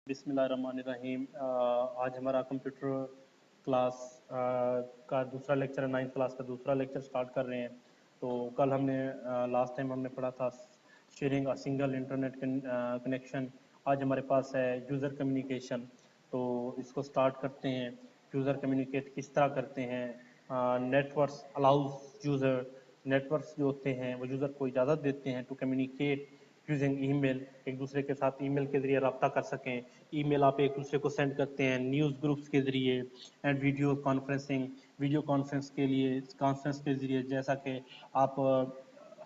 बिस्मिल्लाहिर्रहमानिर्रहीम। आज हमारा कंप्यूटर क्लास का दूसरा लेक्चर है, 9th क्लास का दूसरा लेक्चर स्टार्ट कर रहे हैं। तो कल हमने लास्ट टाइम हमने पढ़ा था sharing a single internet connection. आज हमारे पास है यूज़र कम्युनिकेशन। तो इसको स्टार्ट करते हैं। यूज़र कम्युनिकेट किस तरह करते हैं। नेटवर्क्स अलाउज यूज़र, नेटवर्क्स जो होते हैं वो यूज़र को इजाज़त देते हैं टू कम्युनिकेट यूजिंग ईमेल, एक दूसरे के साथ ईमेल के जरिए रब्ता कर सकें। ईमेल आप एक दूसरे को सेंड करते हैं न्यूज़ ग्रुप्स के जरिए। And video conferencing, video conference के लिए कॉन्फ्रेंस के जरिए, जैसा कि आप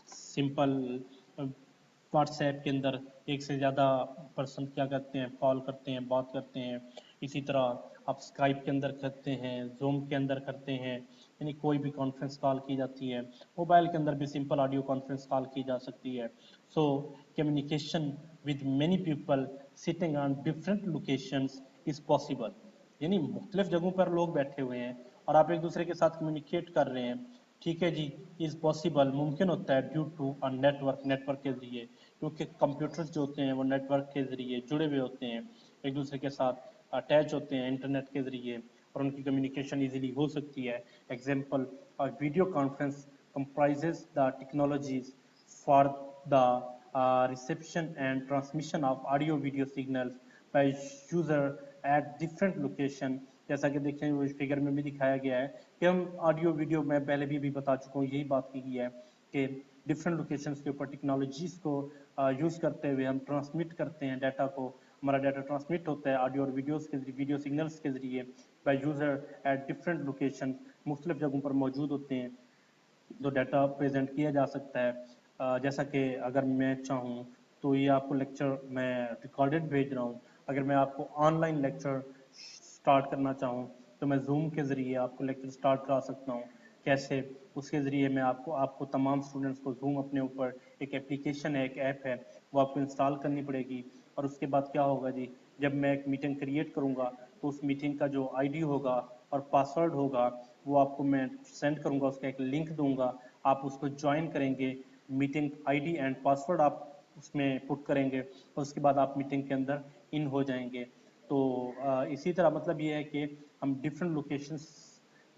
सिंपल व्हाट्सएप के अंदर एक से ज़्यादा पर्सन क्या करते हैं, कॉल करते हैं, बात करते हैं। इसी तरह आप स्काइप के अंदर करते हैं, जूम के अंदर करते हैं, यानी कोई भी कॉन्फ्रेंस कॉल की जाती है। मोबाइल के अंदर भी सिंपल ऑडियो कॉन्फ्रेंस कॉल की जा सकती है। So communication with many people sitting on different locations is possible, यानी मुख्तलिफ जगहों पर लोग बैठे हुए हैं और आप एक दूसरे के साथ कम्युनिकेट कर रहे हैं। ठीक है जी, इज़ पॉसिबल, मुमकिन होता है due to a network, network के ज़रिए, क्योंकि कंप्यूटर्स जो होते हैं वो नेटवर्क के ज़रिए जुड़े हुए होते हैं, एक दूसरे के साथ अटैच होते हैं इंटरनेट के ज़रिए, और उनकी कम्युनिकेशन ईजिली हो सकती है। Example, video conference comprises the technologies for the reception and transmission of audio video signals by user at different location। जैसा कि देखें वो फिगर में भी दिखाया गया है कि हम ऑडियो वीडियो में पहले भी बता चुका हूँ, यही बात की गई है कि डिफरेंट लोकेशंस के ऊपर टेक्नोलॉजीज़ को यूज़ करते हुए हम ट्रांसमिट करते हैं डाटा को। हमारा डाटा ट्रांसमिट होता है ऑडियो और वीडियोस के जरिए, वीडियो सिग्नल्स के ज़रिए, by user at different location, मुख्तलिफ जगहों पर मौजूद होते हैं। जो डाटा प्रेजेंट किया जा सकता है। जैसा कि अगर मैं चाहूँ तो ये आपको लेक्चर मैं रिकॉर्डेड भेज रहा हूँ। अगर मैं आपको ऑनलाइन लेक्चर स्टार्ट करना चाहूँ तो मैं जूम के ज़रिए आपको लेक्चर स्टार्ट करा सकता हूँ। कैसे? उसके ज़रिए मैं आपको तमाम स्टूडेंट्स को जूम अपने ऊपर एक एप्लीकेशन है, एक ऐप है, वो आपको इंस्टॉल करनी पड़ेगी। और उसके बाद क्या होगा जी, जब मैं एक मीटिंग क्रिएट करूँगा तो उस मीटिंग का जो आईडी होगा और पासवर्ड होगा वो आपको मैं सेंड करूँगा, उसका एक लिंक दूंगा, आप उसको ज्वाइन करेंगे। मीटिंग आईडी एंड पासवर्ड आप उसमें पुट करेंगे और उसके बाद आप मीटिंग के अंदर इन हो जाएंगे। तो इसी तरह मतलब ये है कि हम डिफरेंट लोकेशंस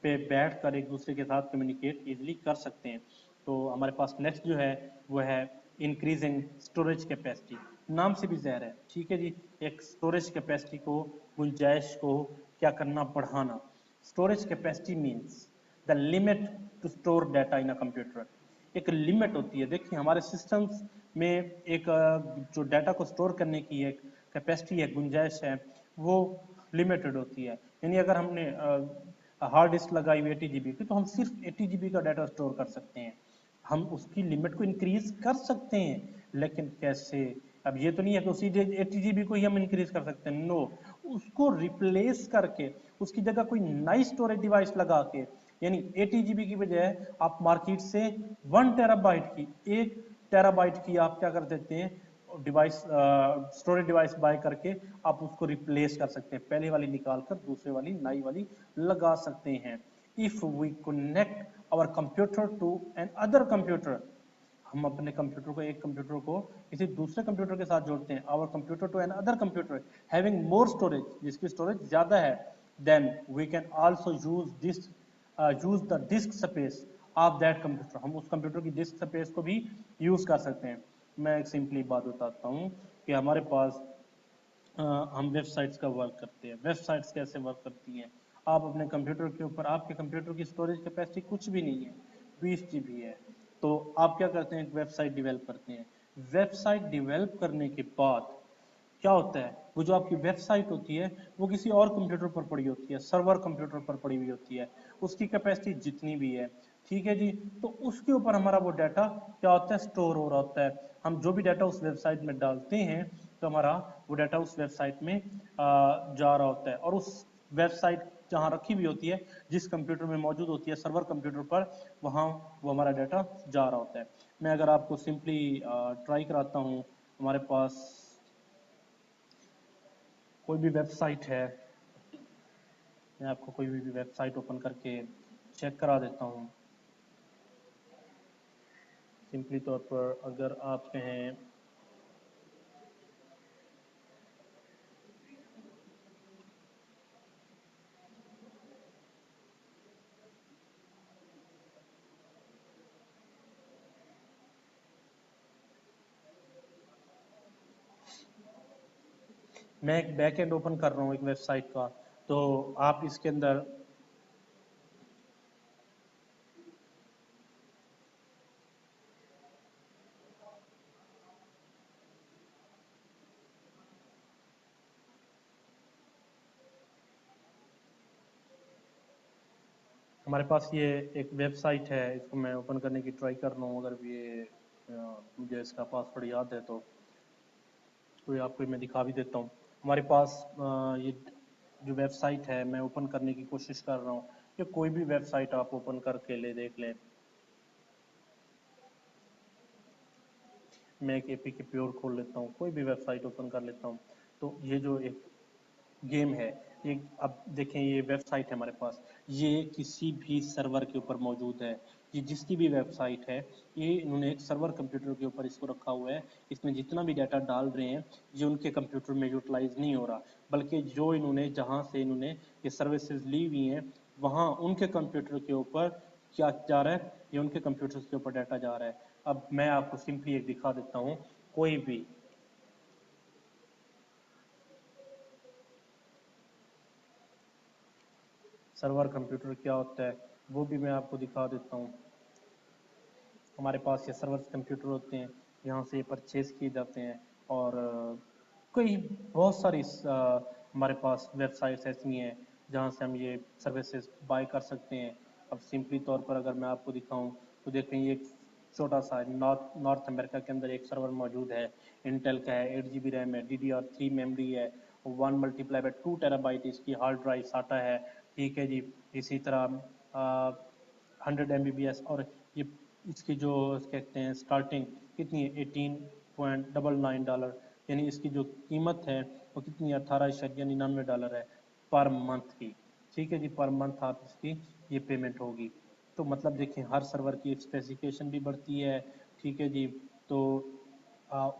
पे बैठ कर एक दूसरे के साथ कम्युनिकेट ईजिली कर सकते हैं। तो हमारे पास नेक्स्ट जो है वो है इंक्रीजिंग स्टोरेज कैपेसिटी। नाम से भी ज़ाहिर है, ठीक है जी, एक स्टोरेज कैपेसिटी को, गुंजाइश को क्या करना, बढ़ाना। Storage capacity means the limit to store data in a computer. एक लिमिट होती है, देखिए हमारे सिस्टम्स में एक जो डाटा को स्टोर करने की एक कैपेसिटी है, गुंजाइश है, वो लिमिटेड होती है। यानी अगर हमने हार्ड डिस्क लगाई हुई 80 GB की तो हम सिर्फ 80 GB का डाटा स्टोर कर सकते हैं। हम उसकी लिमिट को इंक्रीज कर सकते हैं, लेकिन कैसे? अब ये तो नहीं है कि उसी 80 GB को ही हम इंक्रीज कर सकते हैं, नो। उसको रिप्लेस करके उसकी जगह कोई नई स्टोरेज डिवाइस लगा के, यानी 80 GB की बजाय आप मार्केट से 1 टेराबाइट की, 1 टेराबाइट की आप क्या कर देते हैं, डिवाइस, स्टोरेज डिवाइस बाय करके आप उसको रिप्लेस कर सकते हैं, पहले वाली निकाल कर दूसरे वाली नई वाली लगा सकते हैं। If we connect our computer to an other computer, हम अपने कंप्यूटर को, एक कंप्यूटर को किसी दूसरे कंप्यूटर के साथ जोड़ते हैं, our computer to an other computer having more storage, जिसकी स्टोरेज ज्यादा है, then we can also use the disk space of that computer. हम उस कंप्यूटर की डिस्क स्पेस को भी यूज कर सकते हैं। मैं एक सिंपली बात बताता हूँ कि हमारे पास हम वेबसाइट्स का वर्क करते हैं। वेबसाइट्स कैसे वर्क करती हैं? आप अपने कंप्यूटर के ऊपर, आपके कंप्यूटर की स्टोरेज कैपेसिटी कुछ भी नहीं है, 20 GB है, तो आप क्या करते हैं, एक वेबसाइट डेवलप करते हैं। वेबसाइट डेवलप करने के बाद क्या होता है, वो जो आपकी वेबसाइट होती है वो किसी और कंप्यूटर पर पड़ी होती है, सर्वर कंप्यूटर पर पड़ी हुई होती है, उसकी कैपेसिटी जितनी भी है, ठीक है जी। तो उसके ऊपर हमारा वो डाटा क्या होता है, स्टोर हो रहा होता है। हम जो भी डाटा उस वेबसाइट में डालते हैं तो हमारा वो डाटा उस वेबसाइट में जा रहा होता है, और उस वेबसाइट जहाँ रखी हुई होती है, जिस कंप्यूटर में मौजूद होती है, सर्वर कंप्यूटर पर, वहाँ वो हमारा डाटा जा रहा होता है। मैं अगर आपको सिंपली ट्राई कराता हूँ, हमारे पास कोई भी वेबसाइट है, मैं आपको कोई भी वेबसाइट ओपन करके चेक करा देता हूँ। सिंपली तौर पर अगर आप कहें मैं एक बैक एंड ओपन कर रहा हूँ एक वेबसाइट का, तो आप इसके अंदर हमारे पास ये एक वेबसाइट है, इसको मैं ओपन करने की ट्राई कर रहा हूँ। अगर ये मुझे इसका पासवर्ड याद है तो ये आपको मैं दिखा भी देता हूँ। हमारे पास ये जो वेबसाइट है मैं ओपन करने की कोशिश कर रहा हूँ। ये कोई भी वेबसाइट आप ओपन करके देख लें। मैं एक एपीके प्योर खोल लेता हूँ, कोई भी वेबसाइट ओपन कर लेता हूँ। तो ये जो एक गेम है, ये अब देखें, ये वेबसाइट है हमारे पास, ये किसी भी सर्वर के ऊपर मौजूद है। ये जिसकी भी वेबसाइट है, ये इन्होंने एक सर्वर कंप्यूटर के ऊपर इसको रखा हुआ है। इसमें जितना भी डाटा डाल रहे हैं ये उनके कंप्यूटर में यूटिलाइज नहीं हो रहा, बल्कि जो इन्होंने जहाँ से इन्होंने ये सर्विसेज ली हुई हैं वहाँ उनके कंप्यूटर के ऊपर क्या जा रहा है, ये उनके कंप्यूटर के ऊपर डाटा जा रहा है। अब मैं आपको सिंपली एक दिखा देता हूँ। कोई भी सर्वर कंप्यूटर क्या होता है वो भी मैं आपको दिखा देता हूँ। हमारे पास ये सर्वर कंप्यूटर होते हैं, यहाँ से परचेज किए जाते हैं, और कई बहुत सारी हमारे पास वेबसाइट्स ऐसी हैं जहाँ से हम ये सर्विसेज बाय कर सकते हैं। अब सिंपली तौर पर अगर मैं आपको दिखाऊं तो देखें, ये एक छोटा सा नॉर्थ अमेरिका के अंदर एक सर्वर मौजूद है। इंटेल का है, 8 GB रैम है, DDR3 मेमोरी है, 1 × 2 TB इसकी हार्ड ड्राइव साटा है। ठीक है जी। इसी तरह 100 MB और ये इसकी जो कहते हैं स्टार्टिंग कितनी है, $18.99, यानी इसकी जो कीमत है वो कितनी है, $18.99 है पर मंथ की। ठीक है जी, पर मंथ आप इसकी ये पेमेंट होगी। तो मतलब देखें, हर सर्वर की स्पेसिफिकेशन भी बढ़ती है। ठीक है जी। तो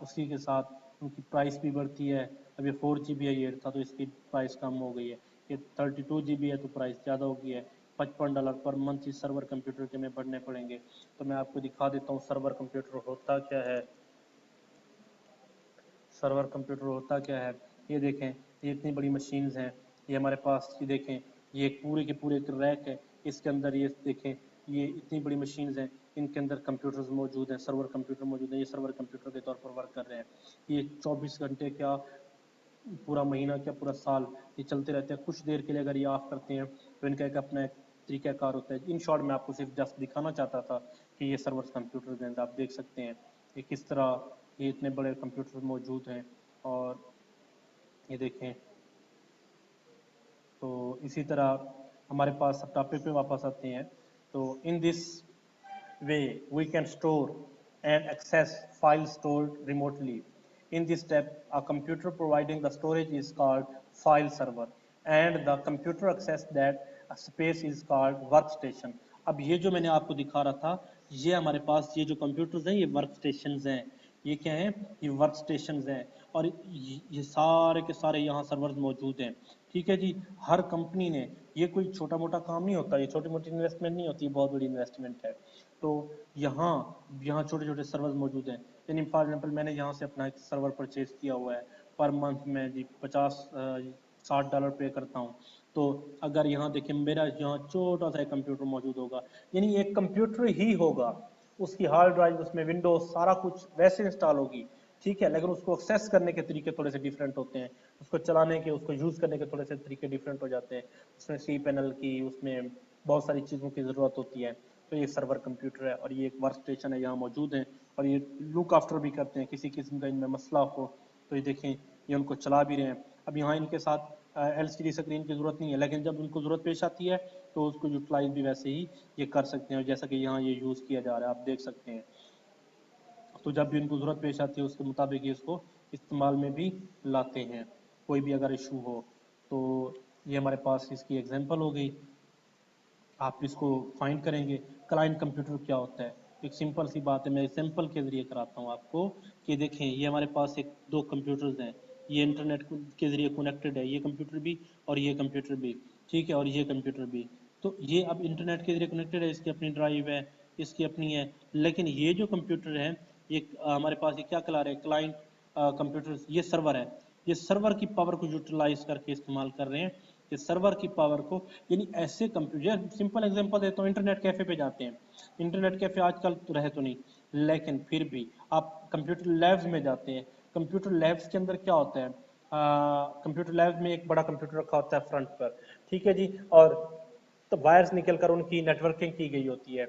उसी के साथ उनकी प्राइस भी बढ़ती है। अब ये 4 GB है, ये था तो इसकी प्राइस कम हो गई है। ये 32 GB है तो प्राइस ज़्यादा हो गई है। $55 पर मंथ इस सर्वर कंप्यूटर के में भरने पड़ेंगे। तो मैं आपको दिखा देता हूँ सर्वर कंप्यूटर होता क्या है। सर्वर कंप्यूटर होता क्या है, ये देखें, ये इतनी बड़ी मशीन्स हैं। ये हमारे पास, ये देखें, ये पूरे के पूरे एक रैक है, इसके अंदर ये देखें, ये इतनी बड़ी मशीन्स हैं, इनके अंदर कंप्यूटर्स मौजूद हैं, सर्वर कंप्यूटर मौजूद है। ये सर्वर कंप्यूटर के तौर पर वर्क कर रहे हैं। ये 24 घंटे क्या, पूरा महीना क्या, पूरा साल ये चलते रहते हैं। कुछ देर के लिए अगर ये ऑफ करते हैं तो इनका एक अपना एक तरीक़ाकार होता है। इन शॉर्ट मैं आपको सिर्फ जस्ट दिखाना चाहता था कि ये सर्वर कंप्यूटर के अंदर आप देख सकते हैं कि किस तरह ये इतने बड़े कंप्यूटर मौजूद हैं। और ये देखें, तो इसी तरह हमारे पास अब टॉपिक पे वापस आते हैं। तो in this way we can store and access files stored remotely. In this step, a computer providing the storage is called file server, and the computer access that space is called workstation. अब ये जो मैंने आपको दिखा रहा था, ये हमारे पास ये जो कंप्यूटर्स हैं ये वर्क स्टेशंस हैं। ये क्या है, ये वर्क स्टेशंस हैं, और ये सारे के सारे यहाँ सर्वर्स मौजूद हैं। ठीक है जी। हर कंपनी ने, ये कोई छोटा मोटा काम नहीं होता, ये छोटी मोटी इन्वेस्टमेंट नहीं होती, बहुत बड़ी इन्वेस्टमेंट है। तो यहाँ यहाँ छोटे छोटे सर्वर्स मौजूद हैं। यानी फॉर एग्जाम्पल मैंने यहाँ से अपना एक सर्वर परचेज किया हुआ है, पर मंथ में जी 50-60 डॉलर पे करता हूँ। तो अगर यहाँ देखिए, मेरा यहाँ छोटा सा एक कंप्यूटर मौजूद होगा, यानी एक कंप्यूटर ही होगा, उसकी हार्ड ड्राइव, उसमें विंडोज सारा कुछ वैसे इंस्टॉल होगी। ठीक है, लेकिन उसको एक्सेस करने के तरीके थोड़े से डिफरेंट होते हैं, उसको चलाने के, उसको यूज़ करने के थोड़े से तरीके डिफरेंट हो जाते हैं। उसमें सी पैनल की, उसमें बहुत सारी चीज़ों की ज़रूरत होती है। तो ये सर्वर कंप्यूटर है और ये एक वर्क स्टेशन है, यहाँ मौजूद है, और ये लुक आफ्टर भी करते हैं किसी किस्म का इनमें मसला हो तो ये देखें, ये उनको चला भी रहे हैं। अब यहाँ इनके साथ LCD स्क्रीन की ज़रूरत नहीं है, लेकिन जब उनको ज़रूरत पेश आती है तो उसको यूटिलाइज भी वैसे ही ये कर सकते हैं, और जैसा कि यहाँ ये यूज़ किया जा रहा है आप देख सकते हैं। तो जब भी उनको ज़रूरत पेश आती है उसके मुताबिक ये इसको इस्तेमाल में भी लाते हैं, कोई भी अगर इशू हो तो। ये हमारे पास इसकी एग्जांपल हो गई। आप इसको फाइंड करेंगे। क्लाइंट कंप्यूटर क्या होता है, एक सिंपल सी बात है, मैं एग्जांपल के ज़रिए कराता हूँ आपको कि देखें, ये हमारे पास एक दो कंप्यूटर्स हैं, ये इंटरनेट के ज़रिए कनेक्टेड है, ये कंप्यूटर भी और ये कंप्यूटर भी। ठीक है, और ये कंप्यूटर भी। तो ये अब इंटरनेट के ज़रिए कनेक्टेड है, इसकी अपनी ड्राइव है, इसकी अपनी है। लेकिन ये जो कंप्यूटर है, ये हमारे पास ये क्या कहला रहे हैं, क्लाइंट कंप्यूटर, ये सर्वर है। ये सर्वर की पावर को यूटिलाइज करके इस्तेमाल कर रहे हैं, कि सर्वर की पावर को, यानी ऐसे कंप्यूटर, सिंपल एग्जांपल देता हूँ, इंटरनेट कैफे पे जाते हैं, इंटरनेट कैफे आजकल तो रहे तो नहीं, लेकिन फिर भी आप कंप्यूटर लैब्स में जाते हैं, कंप्यूटर लैब्स के अंदर क्या होता है, कंप्यूटर लैब में एक बड़ा कंप्यूटर रखा होता है फ्रंट पर, ठीक है जी, और तो वायर्स निकल कर उनकी नेटवर्किंग की गई होती है,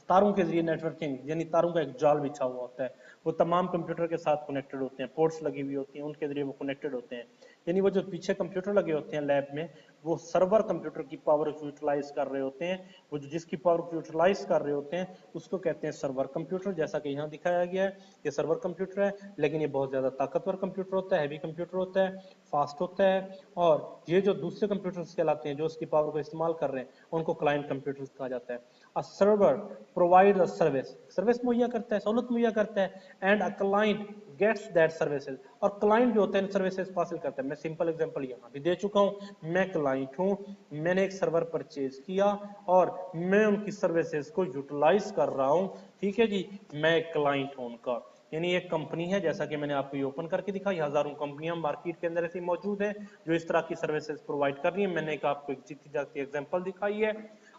तारों के जरिए नेटवर्किंग, यानी तारों का एक जाल बिछा हुआ होता है, वो तमाम कंप्यूटर के साथ कनेक्टेड होते हैं, पोर्ट्स लगी हुई होती हैं, उनके जरिए वो कनेक्टेड होते हैं, यानी वो जो पीछे कंप्यूटर लगे होते हैं लैब में, वो सर्वर कंप्यूटर की पावर को यूटिलाइज कर रहे होते हैं, वो जिसकी पावर को यूटिलाइज कर रहे होते हैं उसको कहते हैं सर्वर कंप्यूटर, जैसा कि यहाँ दिखाया गया है, ये सर्वर कंप्यूटर है, लेकिन ये बहुत ज्यादा ताकतवर कंप्यूटर होता है, हैवी कंप्यूटर होता है, फास्ट होता है, और ये जो दूसरे कंप्यूटर्स कहलाते हैं जो उसकी पावर को इस्तेमाल कर रहे हैं उनको क्लाइंट कंप्यूटर्स कहा जाता है। A server provide a service, service मुहैया करता है, सहूलत मुहैया करता है, and a client gets that services, और क्लाइंट जो होता है सर्विसेज हासिल करता है। मैं सिंपल एग्जांपल यहाँ भी दे चुका हूँ, मैं क्लाइंट हूँ, मैंने एक सर्वर परचेज किया और मैं उनकी सर्विसेज को यूटिलाइज कर रहा हूँ, ठीक है जी, मैं एक क्लाइंट हूँ उनका, यानी एक कंपनी है, जैसा कि मैंने आपको ये ओपन करके दिखाई, हजारों कंपनियां मार्केट के अंदर ऐसी मौजूद हैं जो इस तरह की सर्विसेज प्रोवाइड कर रही है, मैंने एक आपको एक जीती जाती एग्जांपल दिखाई है,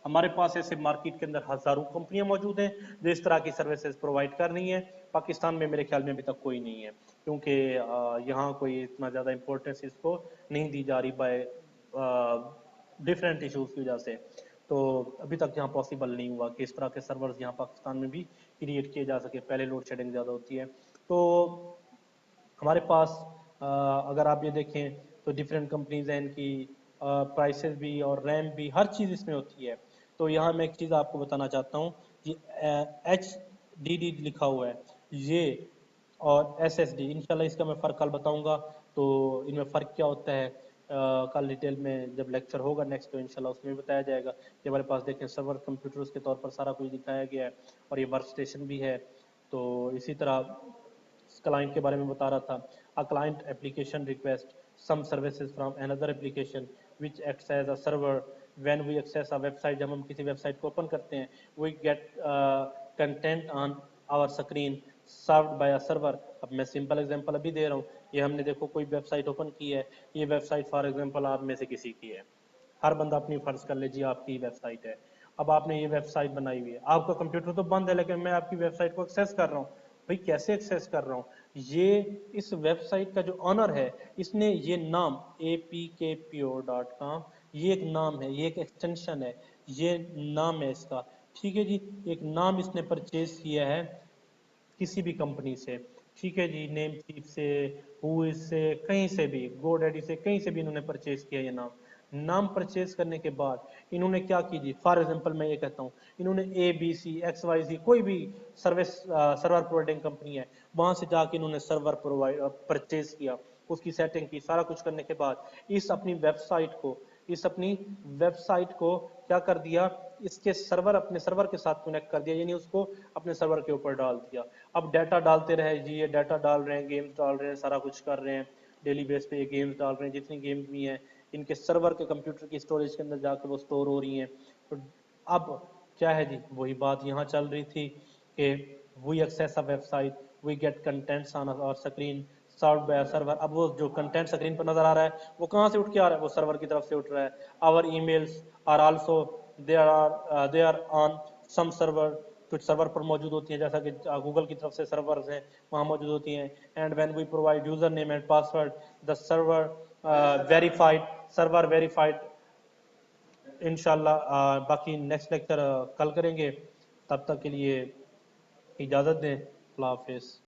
हमारे पास ऐसे मार्केट के अंदर हजारों कंपनियां मौजूद हैं जो इस तरह की सर्विसेज प्रोवाइड कर रही हैं। पाकिस्तान में मेरे ख्याल में अभी तक कोई नहीं है, क्योंकि यहाँ कोई इतना ज़्यादा इंपॉर्टेंस इसको नहीं दी जा रही बाय डिफरेंट इश्यूज की वजह से, तो अभी तक यहाँ पॉसिबल नहीं हुआ कि इस तरह के सर्वर्स यहाँ पाकिस्तान में भी क्रिएट किए जा सके, पहले लोड शेडिंग ज़्यादा होती है। तो हमारे पास अगर आप ये देखें तो डिफरेंट कंपनीज हैं, इनकी प्राइसेस भी और रैम भी, हर चीज़ इसमें होती है। तो यहाँ मैं एक चीज़ आपको बताना चाहता हूँ, ये HDD लिखा हुआ है ये, और SSD, इंशाल्लाह इसका मैं फ़र्क कल बताऊंगा, तो इनमें फ़र्क क्या होता है कल डिटेल में जब लेक्चर होगा नेक्स्ट, तो इंशाल्लाह उसमें भी बताया जाएगा। कि हमारे पास देखें सर्वर कंप्यूटर्स के तौर पर सारा कुछ दिखाया गया है, और ये वर्क स्टेशन भी है। तो इसी तरह क्लाइंट के बारे में बता रहा था, a client application request some services from another application which acts as a server when we access a website, जब हम किसी वेबसाइट को ओपन करते हैं, we get content on our screen served by a server. अब मैं simple example अभी दे रहा हूँ, ये हमने देखो कोई वेबसाइट ओपन की है, ये वेबसाइट फॉर एग्जांपल आप में से किसी की है, हर बंदा अपनी फर्ज कर लीजिए आपकी वेबसाइट है, अब आपने ये वेबसाइट बनाई हुई है, आपका कंप्यूटर तो बंद है लेकिन मैं आपकी वेबसाइट को एक्सेस कर रहा हूँ, भाई कैसे एक्सेस कर रहा हूँ, ये इस वेबसाइट का जो ऑनर है इसने ये नाम apkpure.com, ये एक नाम है, ये एक एक्सटेंशन है, ये नाम है इसका, ठीक है जी, एक नाम इसने परचेज किया है किसी भी कंपनी से, ठीक है जी, नेम चीफ से, हुई से, कहीं से भी, गोडैडी से, कहीं से भी इन्होंने परचेज किया ये नाम, नाम परचेज करने के बाद इन्होंने क्या की जी, फॉर एग्जांपल मैं ये कहता हूँ, इन्होंने ABC XYZ कोई भी सर्विस सर्वर प्रोवाइडिंग कंपनी है, वहां से जाके इन्होंने सर्वर प्रोवाइड परचेज किया, उसकी सेटिंग की, सारा कुछ करने के बाद इस अपनी वेबसाइट को क्या कर दिया, इसके सर्वर, अपने सर्वर के साथ कनेक्ट कर दिया, यानी उसको अपने सर्वर के ऊपर डाल दिया। अब डाटा डालते रहे जी, ये डाटा डाल रहे हैं, गेम्स डाल रहे हैं, सारा कुछ कर रहे हैं, डेली बेस पे ये गेम्स डाल रहे हैं, जितनी गेम्स भी हैं इनके सर्वर के कंप्यूटर की स्टोरेज के अंदर जाके वो स्टोर हो रही हैं। तो अब क्या है जी, वही बात यहाँ चल रही थी कि we access a website, we get contents on our screen served by server. अब वो जो कंटेंट स्क्रीन पर नजर आ रहा है वो कहाँ से उठ के आ रहा है, वो सर्वर की तरफ से उठ रहा है। Our emails are also they are on some server, कुछ सर्वर पर मौजूद होती हैं, जैसा कि गूगल की तरफ से सर्वर्स हैं वहाँ मौजूद होती हैं। And when we provide user name and password the server verified. इंशाल्लाह बाकी नेक्स्ट लेक्चर कल करेंगे, तब तक के लिए इजाज़त दें, अल्लाह हाफिज़।